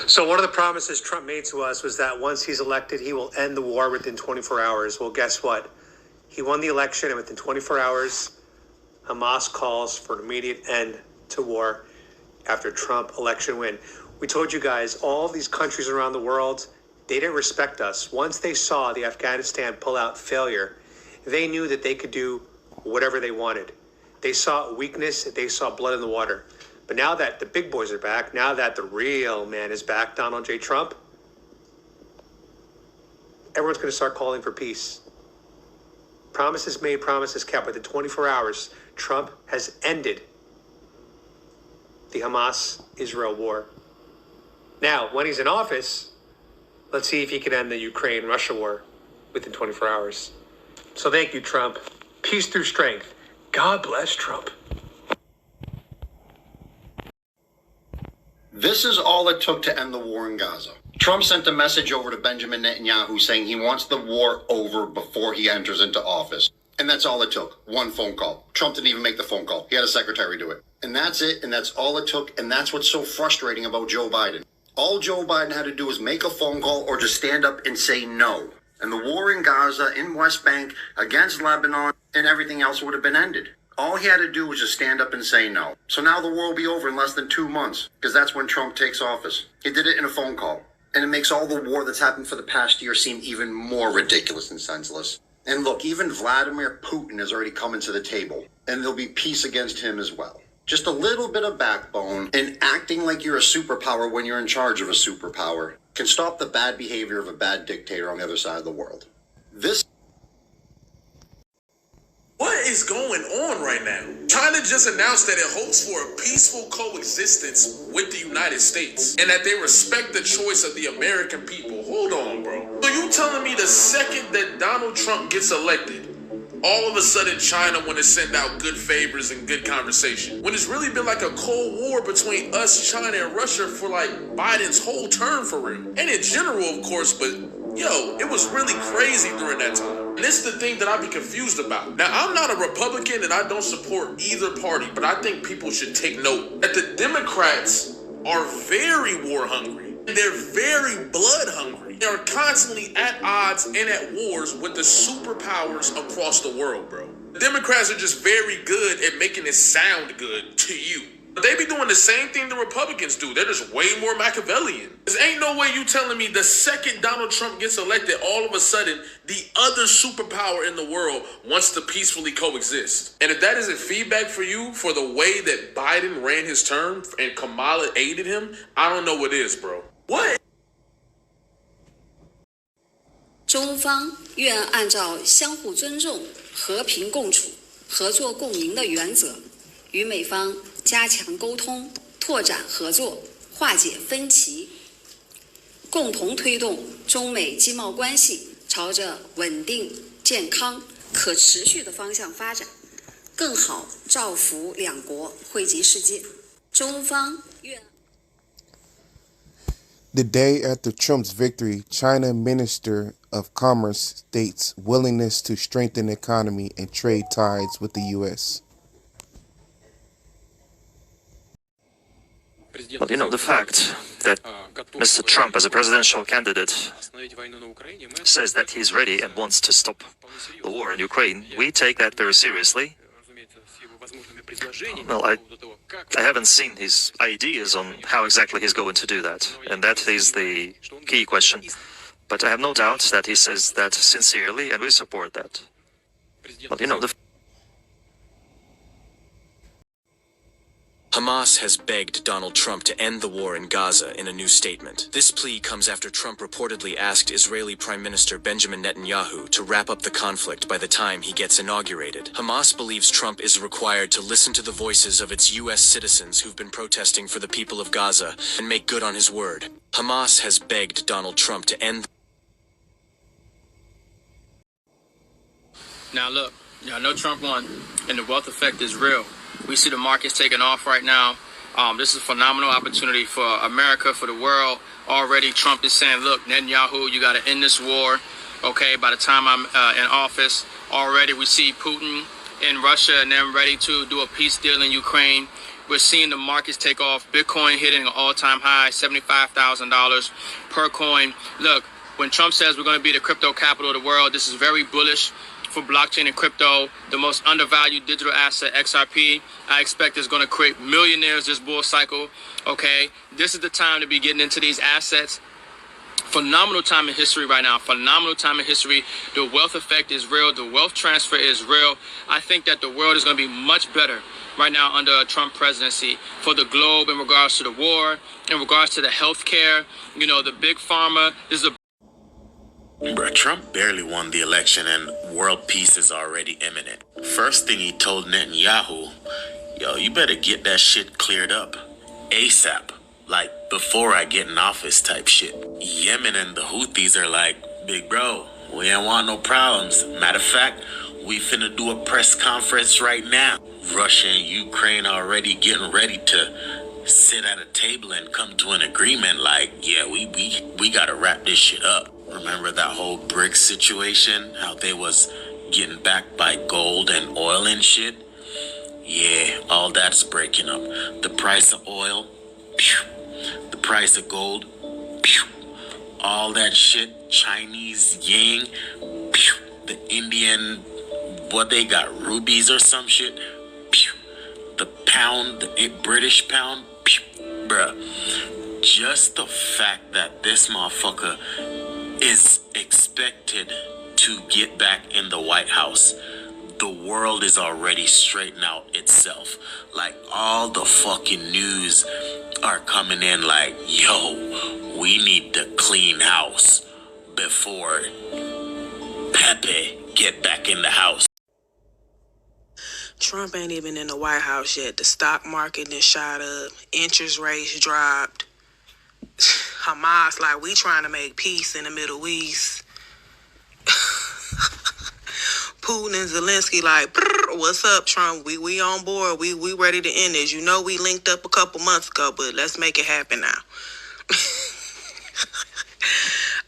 So one of the promises Trump made to us was that once he's elected, he will end the war within 24 hours. Well, guess what? He won the election, and within 24 hours, Hamas calls for an immediate end to war after Trump election win. We told you guys, all these countries around the world, they didn't respect us. Once they saw the Afghanistan pull-out failure, they knew that they could do whatever they wanted. They saw weakness, they saw blood in the water. But now that the big boys are back, now that the real man is back, Donald J. Trump, everyone's going to start calling for peace. Promises made, promises kept. Within 24 hours, Trump has ended the Hamas-Israel war. Now, when he's in office, let's see if he can end the Ukraine-Russia war within 24 hours. So thank you, Trump. Peace through strength. God bless Trump. This is all it took to end the war in Gaza. Trump sent a message over to Benjamin Netanyahu saying he wants the war over before he enters into office. And that's all it took. One phone call. Trump didn't even make the phone call. He had a secretary do it. And that's it, and that's all it took, and that's what's so frustrating about Joe Biden. All Joe Biden had to do was make a phone call or just stand up and say no. And the war in Gaza, in West Bank, against Lebanon, and everything else would have been ended. All he had to do was just stand up and say no. So now the war will be over in less than 2 months, because that's when Trump takes office. He did it in a phone call. And it makes all the war that's happened for the past year seem even more ridiculous and senseless. And look, even Vladimir Putin is already coming to the table, and there'll be peace against him as well. Just a little bit of backbone and acting like you're a superpower when you're in charge of a superpower can stop the bad behavior of a bad dictator on the other side of the world. What is going on right now? China just announced that it hopes for a peaceful coexistence with the United States and that they respect the choice of the American people. Hold on, bro. So you telling me the second that Donald Trump gets elected, all of a sudden China want to send out good favors and good conversation, when it's really been like a cold war between us, China, and Russia for like Biden's whole term for real? And in general, of course, but yo, it was really crazy during that time. And this is the thing that I be confused about. Now, I'm not a Republican and I don't support either party, but I think people should take note that the Democrats are very war hungry. They're very blood hungry. They are constantly at odds and at wars with the superpowers across the world, bro. The Democrats are just very good at making it sound good to you. But they be doing the same thing the Republicans do. They're just way more Machiavellian. There ain't no way you telling me the second Donald Trump gets elected, all of a sudden, the other superpower in the world wants to peacefully coexist. And if that isn't feedback for you for the way that Biden ran his term and Kamala aided him, I don't know what is, bro. What? 中方愿按照相互尊重、和平共处、合作共赢的原则，与美方加强沟通，拓展合作，化解分歧，共同推动中美经贸关系朝着稳定、健康、可持续的方向发展，更好造福两国，惠及世界。中方愿。The day after Trump's victory, China Minister of Commerce states willingness to strengthen economy and trade ties with the U.S. Well, the fact that Mr. Trump, as a presidential candidate, says that he's ready and wants to stop the war in Ukraine, we take that very seriously. Well, I haven't seen his ideas on how exactly he's going to do that, and that is the key question. But I have no doubt that he says that sincerely, and we support that. Well, Hamas has begged Donald Trump to end the war in Gaza in a new statement. This plea comes after Trump reportedly asked Israeli Prime Minister Benjamin Netanyahu to wrap up the conflict by the time he gets inaugurated. Hamas believes Trump is required to listen to the voices of its U.S. citizens who've been protesting for the people of Gaza and make good on his word. Hamas has begged Donald Trump to end. Now look, y'all know Trump won, and the wealth effect is real. We see the markets taking off right now. This is a phenomenal opportunity for America, for the world. Already Trump is saying, look, Netanyahu, you got to end this war. Okay, by the time I'm in office, already we see Putin in Russia and them ready to do a peace deal in Ukraine. We're seeing the markets take off. Bitcoin hitting an all-time high, $75,000 per coin. Look, when Trump says we're going to be the crypto capital of the world, this is very bullish for blockchain and crypto, the most undervalued digital asset, XRP. I expect is going to create millionaires this bull cycle. Okay, this is the time to be getting into these assets. Phenomenal time in history right now. Phenomenal time in history. The wealth effect is real. The wealth transfer is real. I think that the world is going to be much better right now under a Trump presidency for the globe in regards to the war, in regards to the healthcare, you know, the big pharma. This is a Bruh, Trump barely won the election and world peace is already imminent. First thing he told Netanyahu, yo, you better get that shit cleared up ASAP. Like, before I get in office type shit. Yemen and the Houthis are like, big bro, we ain't want no problems. Matter of fact, we finna do a press conference right now. Russia and Ukraine already getting ready to sit at a table and come to an agreement like, yeah, we gotta wrap this shit up. Remember that whole BRICS situation? How they was getting backed by gold and oil and shit? Yeah, all that's breaking up. The price of oil, pew. The price of gold, pew. All that shit, Chinese yang, pew. The Indian, what they got, rubies or some shit, pew. The pound, the British pound, pew. Bruh, just the fact that this motherfucker is expected to get back in the White House, the world is already straightening out itself. Like, all the fucking news are coming in like, yo, we need to clean house before Pepe get back in the house. Trump ain't even in the White House yet. The stock market then shot up. Interest rates dropped. Hamas, like, we trying to make peace in the Middle East. Putin and Zelensky like, what's up, Trump? We on board. We ready to end this. You know we linked up a couple months ago, but let's make it happen now.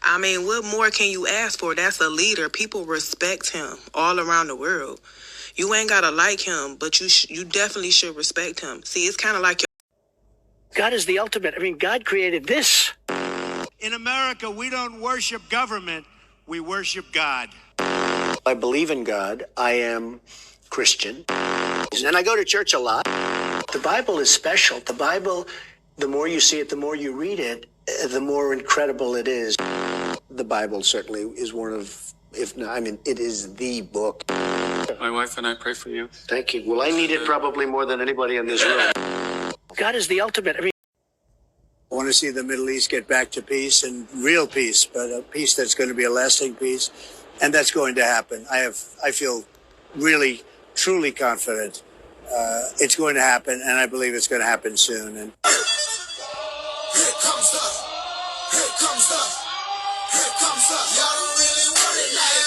I mean, what more can you ask for? That's a leader. People respect him all around the world. You ain't gotta like him, but you definitely should respect him. See, it's kind of like God is the ultimate. I mean, God created this. In America, we don't worship government. We worship God. I believe in God. I am Christian. And I go to church a lot. The Bible is special. The Bible, the more you see it, the more you read it, the more incredible it is. The Bible certainly is one of, if not, I mean, it is the book. My wife and I pray for you. Thank you. Well, I need it probably more than anybody in this room. God is the ultimate. I mean, I want to see the Middle East get back to peace and real peace, but a peace that's going to be a lasting peace. And that's going to happen. I feel really, truly confident it's going to happen, and I believe it's going to happen soon. And here comes the, y'all don't really want it like